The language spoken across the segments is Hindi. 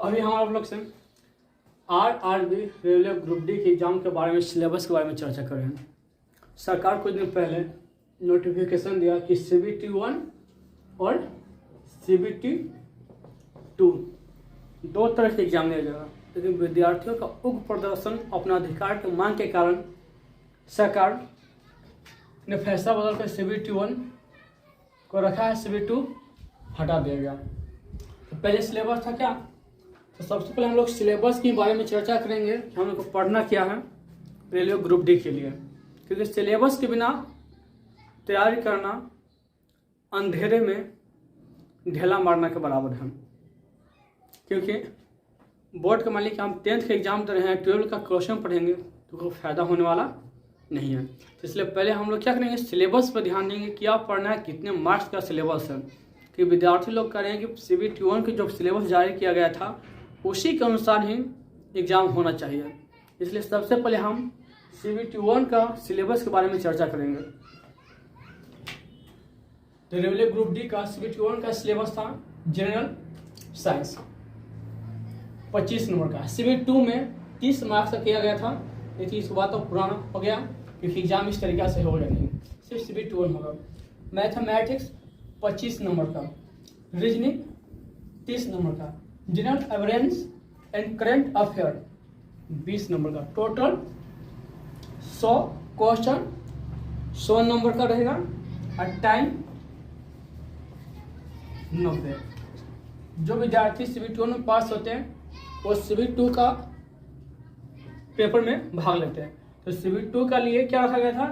अभी हम आप लोग से RRB रेलवे ग्रुप डी के एग्जाम के बारे में, सिलेबस के बारे में चर्चा कर रहे हैं। सरकार कुछ दिन पहले नोटिफिकेशन दिया कि CBT 1 और CBT 2 दो तरह के एग्जाम लिया जाएगा, लेकिन विद्यार्थियों का उग्र प्रदर्शन, अपना अधिकार की मांग के कारण सरकार ने फैसला बदलकर CBT 1 को रखा है, CBT 2 हटा दिया गया। तो पहले सिलेबस था क्या, तो सबसे पहले हम लोग सिलेबस के बारे में चर्चा करेंगे कि हम लोग को पढ़ना क्या है रेलवे ग्रुप डी के लिए, क्योंकि सिलेबस के बिना तैयारी करना अंधेरे में ढेला मारना के बराबर है। क्योंकि बोर्ड का मान लीजिए हम 10th का एग्जाम दे रहे हैं, 12 का क्वेश्चन पढ़ेंगे तो कोई फायदा होने वाला नहीं है। तो इसलिए पहले हम लोग क्या करेंगे, सिलेबस पर ध्यान देंगे, क्या पढ़ना है, कितने मार्क्स का सिलेबस है। कि विद्यार्थी लोग कह रहे हैं कि CBT 1 की जो सिलेबस जारी किया गया था उसी के अनुसार ही एग्जाम होना चाहिए। इसलिए सबसे पहले हम CBT 1 का सिलेबस के बारे में चर्चा करेंगे। तो रेलवे ग्रुप डी का CBT 1 का सिलेबस था जनरल साइंस 25 नंबर का। CBT 2 में 30 मार्क्स का किया गया था, लेकिन इस बात तो पुराना हो गया क्योंकि एग्जाम इस तरीके से होगा नहीं, सिर्फ CBT 1 होगा। मैथमेटिक्स 25 नंबर का, रीजनिंग 30 नंबर का, general awareness and current affair 20 number का। टोटल 100 क्वेश्चन 100 नंबर का रहेगा और टाइम 90। जो विद्यार्थी CBT 1 में पास होते हैं वो CBT 2 का पेपर में भाग लेते हैं। तो CBT 2 का लिए क्या रखा गया था,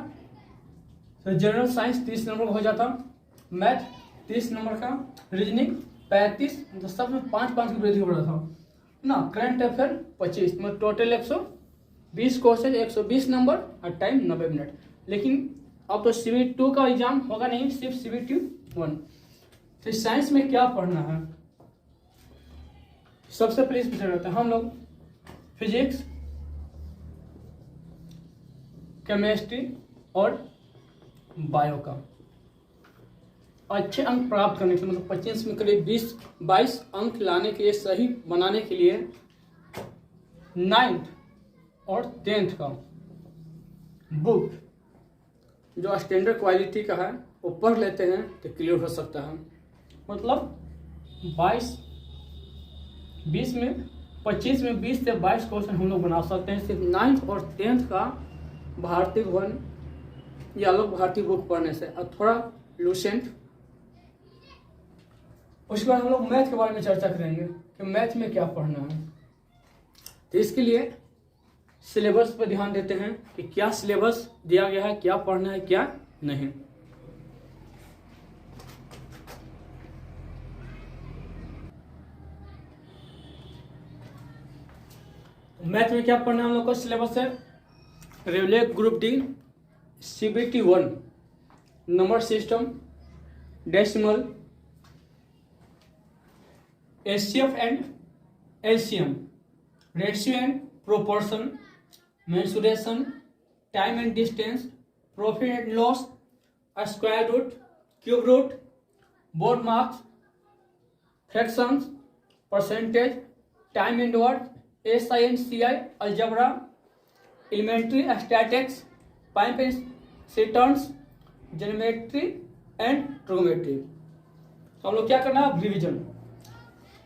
तो जनरल साइंस 30 नंबर का हो जाता, मैथ 30 नंबर का, रीजनिंग 35, तो सब में 5-5 की वृद्धि हो रहा था ना। करंट अफेयर 25, मतलब टोटल 120 क्वेश्चन 120 नंबर और टाइम 90 मिनट। लेकिन अब तो CBT 2 का एग्जाम होगा नहीं, सिर्फ CBT 1। तो साइंस में क्या पढ़ना है, सबसे पहले इस विषय रहता है हम लोग फिजिक्स, केमिस्ट्री और बायो का अच्छे अंक प्राप्त करने के लिए, मतलब 25 में करीब 20-22 अंक लाने के लिए, सही बनाने के लिए 9th और 10th का बुक जो स्टैंडर्ड क्वालिटी का है वो पढ़ लेते हैं तो क्लियर हो सकता है। मतलब 25 में 20 से 22 क्वेश्चन हम लोग बना सकते हैं सिर्फ 9th और 10th का भारतीय भवन या लोग भारतीय बुक पढ़ने से, और थोड़ा लूसेंट। उसके बाद हम लोग मैथ के बारे में चर्चा करेंगे कि मैथ में क्या पढ़ना है। तो इसके लिए सिलेबस पर ध्यान देते हैं कि क्या सिलेबस दिया गया है, क्या पढ़ना है, क्या नहीं। मैथ में क्या पढ़ना है हम लोग को, सिलेबस है railway group D CBT 1 number system, decimal, HCF and LCM, ratio and proportion, mensuration, time and distance, profit and loss, square root, cube root, board marks, fractions, percentage, time and work, SI and CI, algebra, elementary statics, pipe and cisterns, geometry and trigonometry. तो हम लोग क्या करना है, रिवीजन।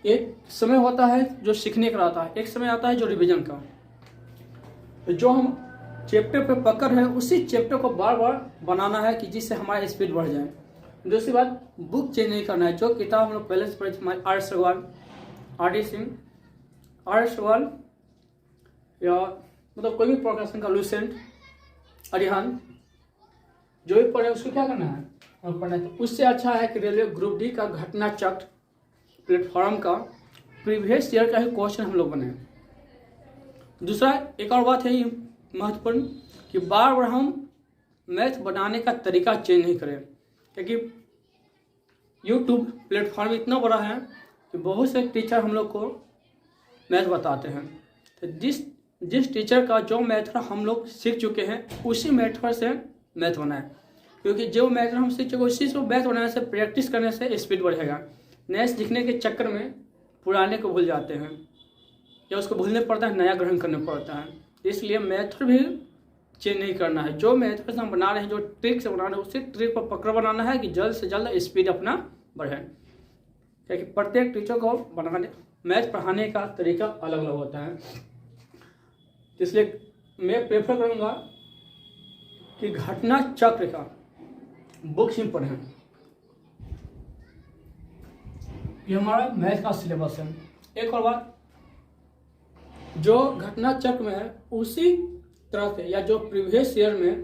एक समय होता है जो सीखने का रहता है, एक समय आता है जो रिवीजन का। तो जो हम चैप्टर पे पकड़ है उसी चैप्टर को बार बार बनाना है कि जिससे हमारा स्पीड बढ़ जाए। दूसरी बात, बुक चेंज नहीं करना है। जो किताब हम लोग पहले से पढ़े हमारे RS Agarwal, RD Singh, RS Agarwal या मतलब कोई भी प्रकाशन का लूसेंट, अरिहंत, जो भी पढ़े उसको क्या करना है, पढ़ना है। तो उससे अच्छा है कि रेलवे ग्रुप डी का घटना चक्र प्लेटफॉर्म का प्रीवियस ईयर का ही क्वेश्चन हम लोग बनाए। दूसरा एक और बात है ये महत्वपूर्ण कि बार बार हम मैथ बनाने का तरीका चेंज नहीं करें, क्योंकि यूट्यूब प्लेटफॉर्म इतना बड़ा है कि बहुत से टीचर हम लोग को मैथ बताते हैं। तो जिस टीचर का जो मेथड हम लोग सीख चुके हैं उसी मेथड से मैथ बनाए, क्योंकि जो मेथड हम सीख चुके उसी से मैथ बनाने से, प्रैक्टिस करने से स्पीड बढ़ेगा। नए सीखने के चक्कर में पुराने को भूल जाते हैं। या उसको भूलने पड़ता है, नया ग्रहण करना पड़ता है। इसलिए मेथड भी चेंज नहीं करना है। जो मेथड से हम बना रहे हैं, जो ट्रिक से बना रहे हैं, उसी ट्रिक पर पकड़ बनाना है कि जल्द से जल्द स्पीड अपना बढ़े। क्योंकि प्रत्येक टीचर को बनाने मैथ पढ़ाने का तरीका अलग अलग होता है। इसलिए मैं प्रेफर करूँगा कि घटना चक्र का बुक्स ही पढ़ें। ये हमारा मैथ का सिलेबस है। एक और बात, जो घटना चक्र में है उसी तरह से या जो प्रीवियस ईयर में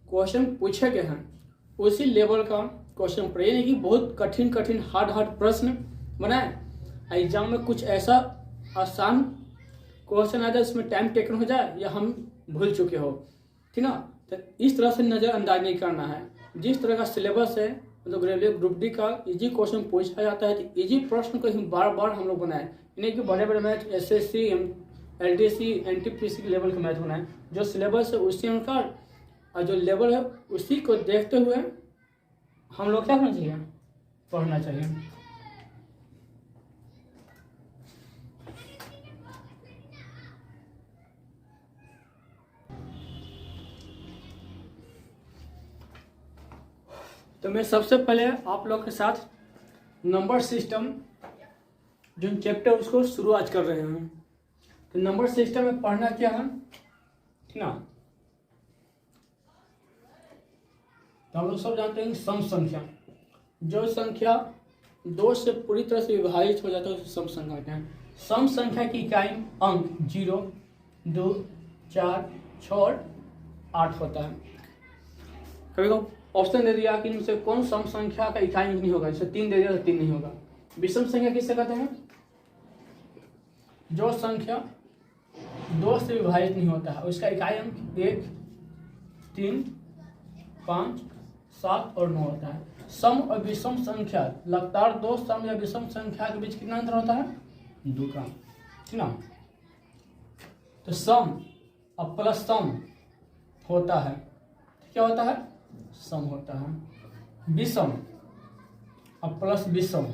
क्वेश्चन पूछे गए हैं उसी लेवल का क्वेश्चन पढ़े, यानी कि बहुत कठिन कठिन हार्ड प्रश्न बनाए। एग्जाम में कुछ ऐसा आसान क्वेश्चन आ जाए उसमें टाइम टेकन हो जाए या हम भूल चुके हो, ठीक ना। तो इस तरह से नज़रअंदाज नहीं करना है। जिस तरह का सिलेबस है, मतलब ग्रुप डी का इजी क्वेश्चन पूछा जाता है तो इजी प्रश्न को ही बार बार हम लोग बनाए, यानी कि बड़े बड़े मैथ SSC LDC NTPC के लेवल का मैथ बनाए। जो सिलेबस है उसी अनुसार और जो लेवल है उसी को देखते हुए हम लोग क्या करना चाहिए, पढ़ना चाहिए। तो मैं सबसे पहले आप लोग के साथ नंबर सिस्टम जो चैप्टर उसको शुरुआत कर रहे हैं। तो नंबर सिस्टम में पढ़ना क्या है, ठीक ना। तो हम लोग सब जानते हैं सम संख्या, जो संख्या 2 से पूरी तरह से विभाजित हो जाता है उसे सम संख्या कहते हैं। सम संख्या की इकाई अंक 0, 2, 4, 6 और 8 होता है। कभी कभी ऑप्शन दे दिया कि इनमें से कौन सम संख्या का इकाई नहीं होगा, जैसे 3 दे दिया तो 3 नहीं होगा। विषम संख्या किससे कहते हैं, जो संख्या 2 से विभाजित नहीं होता है उसका इकाई अंक 1, 3, 5, 7 और 9 होता है। सम और विषम संख्या लगातार 2 सम या विषम संख्या के बीच कितना अंतर होता है, 2 का, ठीक ना। तो सम और प्लस सम होता है, क्या होता है, सम होता है। विषम और प्लस विषम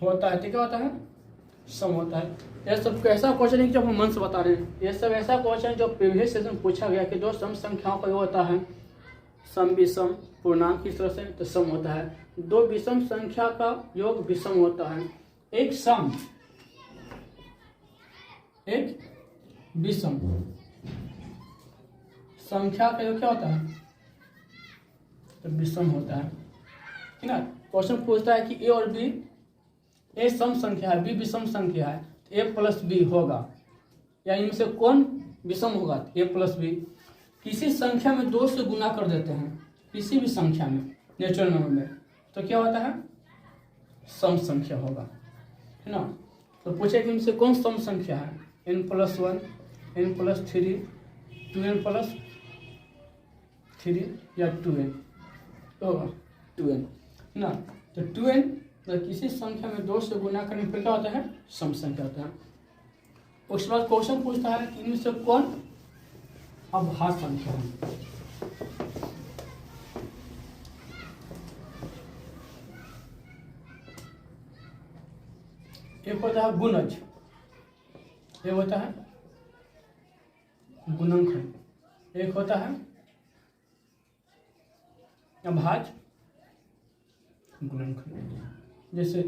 होता है, ठीक है, होता है, सम होता है। यह सब ऐसा क्वेश्चन है जो हम मन से बता रहे हैं। यह सब ऐसा क्वेश्चन है जो प्रीवियस सेशन पूछा गया कि जो सम संख्याओं का योग होता है सम विषम पूर्णांक की तरह से, तो सम होता है। 2 विषम संख्या का योग विषम होता है। एक सम एक विषम संख्या का योग क्या होता है, तो विषम होता है, ठीक ना। क्वेश्चन पूछता है कि ए और बी, ए सम संख्या है, बी विषम संख्या है, तो ए प्लस बी होगा, या इनमें से कौन विषम होगा, ए प्लस बी। किसी संख्या में 2 से गुना कर देते हैं, किसी भी संख्या में नेचुरल नंबर में, तो क्या होता है, सम संख्या होगा, है ना। तो पूछे कि इनसे कौन सम संख्या है, n+1, n+3, 2n+3 या 2n होगा, 2n, है ना। तो 2n तो किसी संख्या में 2 से गुना करने पर क्या होता है, सम संख्या होता है। उसके बाद क्वेश्चन पूछता है कि इनमें से कौन अभाज्य संख्या है। एक होता है गुणज, एक होता है गुणनखंड, एक होता है अभाज्य गुणनखंड। जैसे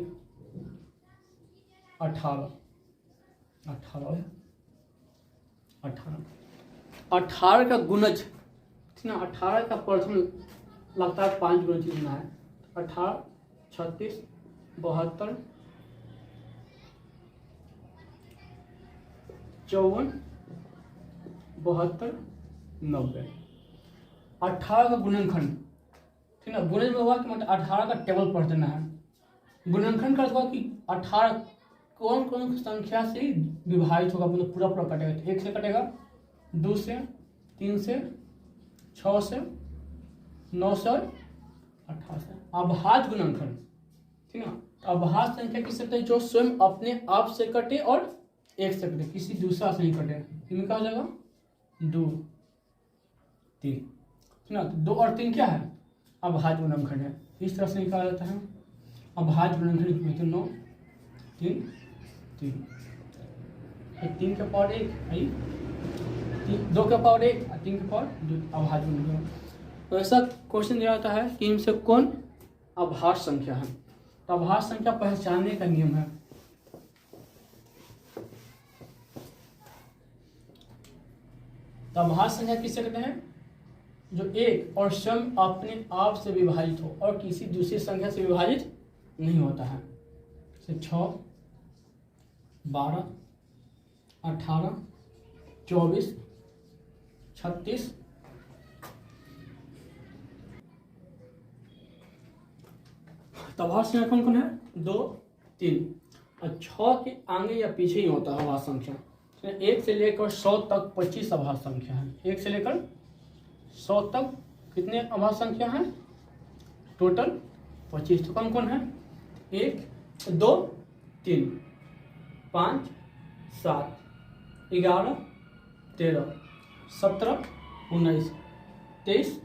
18 का गुणज, ठीक ना। 18 का प्रथम लगातार 5 गुणज लिखना है, 18, 36, 72, 54, 72, 90। 18 का गुणनखंड, ठीक ना। गुणज में हुआ कि मतलब 18 का टेबल पढ़ देना है। गुणनखंड का अर्थ हुआ कि 18 कौन कौन संख्या से विभाजित होगा, मतलब पूरा पूरा कटेगा। तो 1 से कटेगा, 2 से, 3 से, 6 से, 9 से और 18 से। अभाज्य गुणनखंड, ठीक ना। तो अभाज्य संख्या किससे कटे, जो स्वयं अपने आप से कटे और 1 से कटे, किसी दूसरा से नहीं कटे। इनमें क्या हो जाएगा, 2, 3, ठीक ना। तो 2 और 3 क्या है, अभाज्य गुणनखंड है। इस तरह से निकाला जाता है अभाज्य गुणनखंड में। 9, 3, 3, 3 के पावर 1 2 के पावर 1 और 3 के पावर 2 अभाज्य संख्या। तो ऐसा क्वेश्चन दिया जाता है कि इनसे कौन अभाज्य संख्या है। तो अभाज्य संख्या पहचानने का नियम है। तो अभाज्य संख्या किसे कहते हैं? जो एक और स्वयं अपने आप से विभाजित हो और किसी दूसरी संख्या से विभाजित नहीं होता है। जैसे 6, 12, 18, 24, 36, तो अभाज्य संख्या कौन कौन है? 2, 3 और 6 के आगे या पीछे ही होता है अभाज्य संख्या। 1 से लेकर 100 तक 25 अभाज्य संख्या है। 1 से लेकर 100 तक कितने अभाज्य संख्या हैं? टोटल 25। तो कौन कौन है? 1, 2, 3, 5, 7, 11, 13, 17, 19, 23,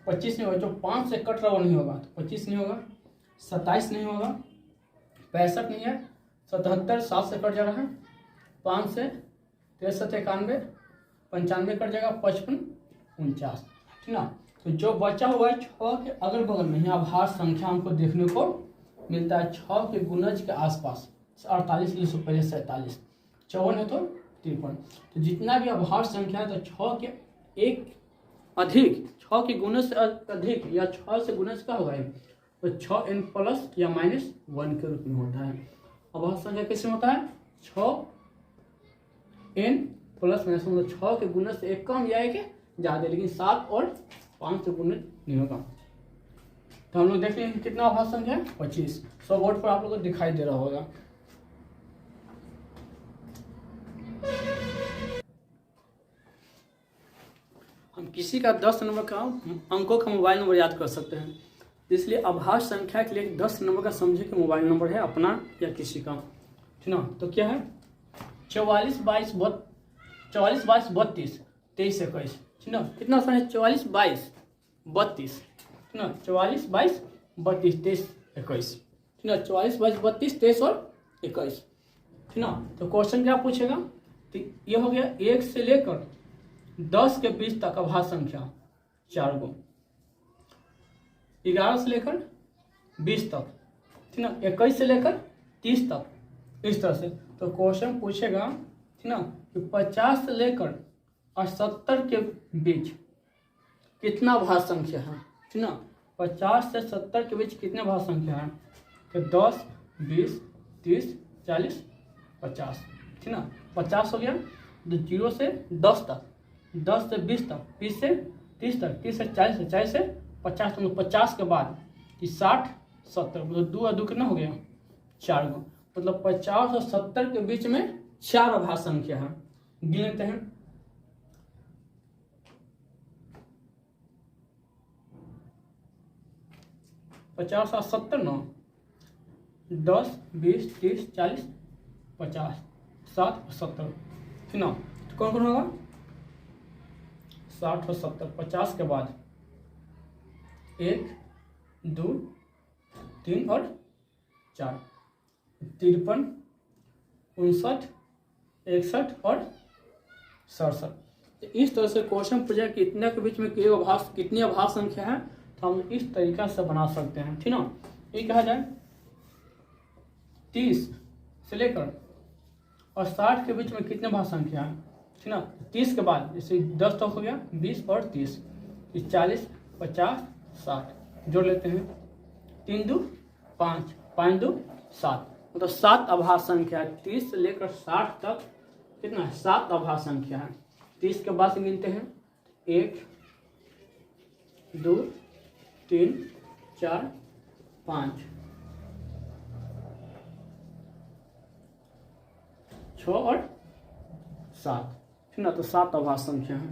25 नहीं होगा। जो 5 से कट रहा वो नहीं होगा। तो 25 नहीं होगा, 27 नहीं होगा, 65 नहीं है, 77 7 से कट जा रहा है, 5 से 63, 91, 95 कट जाएगा, 55, 49, ठीक ना। तो जो बचा हुआ है 6 के अगल बगल में ही अभाज्य संख्या हमको देखने को मिलता है। 6 के गुणज के आसपास 48 लिए पहले 47, 54 है तो 53। तो जितना भी अभाज्य संख्या है तो 6 के एक अधिक, 6 के गुणज से अधिक या 6 से गुणज का होगा तो 6n प्लस या -1 के रूप में होता है। अभाज्य संख्या कैसे होता है? 6n प्लस माइनस, मतलब 6 के गुणज से एक कम या एक ज़्यादा, लेकिन 7 और 5 से गुणज नहीं होगा। तो हम लोग देख लेंगे कितना अभाज्य संख्या है? 25। सो बोर्ड पर आप लोगों को दिखाई दे रहा होगा। हम किसी का 10 नंबर का अंकों का मोबाइल नंबर याद कर सकते हैं, इसलिए अभाज्य संख्या के लिए 10 नंबर का समझे कि मोबाइल नंबर है अपना या किसी का, ठीक ना। तो क्या है? 44 22 32 23 21, ठीक ना। कितना आसान है? 44 22 32, ठीक ना। 44 22 32 23 21, ठीक ना। 44 22 32 23 और 21, ठीक ना। तो क्वेश्चन क्या पूछेगा? तो ये हो गया 1 से लेकर 10 के बीच तक अभाज्य संख्या 4 गो, 11 से लेकर 20 तक, ठीक ना। 21 से लेकर 30 तक, इस तरह से। तो क्वेश्चन पूछेगा, ठीक ना, कि 50 से लेकर 70 के बीच कितना अभाज्य संख्या है, ठीक ना। 50 से 70 के बीच कितने अभाज्य संख्या है? तो 10, 20, 30, 40, 50, ठीक ना। 50 हो गया। तो 0 से 10 तक, 10 से 20 तक, 20 से 30 तक, 30 से 40 से 40 से 50 तक, 50 के बाद 60 70, मतलब 2 और 2 कितना हो गया? 4 गो। मतलब 50 और 70 के बीच में 4 अभाज्य संख्या है। गिन लेते हैं। 50 और 70 9, 10 20 30 40 50 60 और 70, ठीक ना। तो कौन कौन होगा? 60 और 70, 50 के बाद 1 2 3 और 4, 53 59 61 और 67। तो इस तरह से क्वेश्चन पूछा कि इतने के बीच में कितनी अभाज्य संख्या है, तो हम इस तरीका से बना सकते हैं, ठीक ना। ये कहा जाए 30 से लेकर और 60 के बीच में कितने अभाज्य संख्या है, ठीक ना। 30 के बाद जैसे 10 तक हो गया, 20 और 30, 40 50 60, जोड़ लेते हैं। 3 2 5 5 2 7, मतलब 7 अभाज्य संख्या है। 30 से लेकर 60 तक कितना है? 7 अभाज्य संख्या है। 30 के बाद से गिनते हैं 1 2 3 4 5 6 और 7, ठीक ना। तो 7 अभाज्य संख्या है।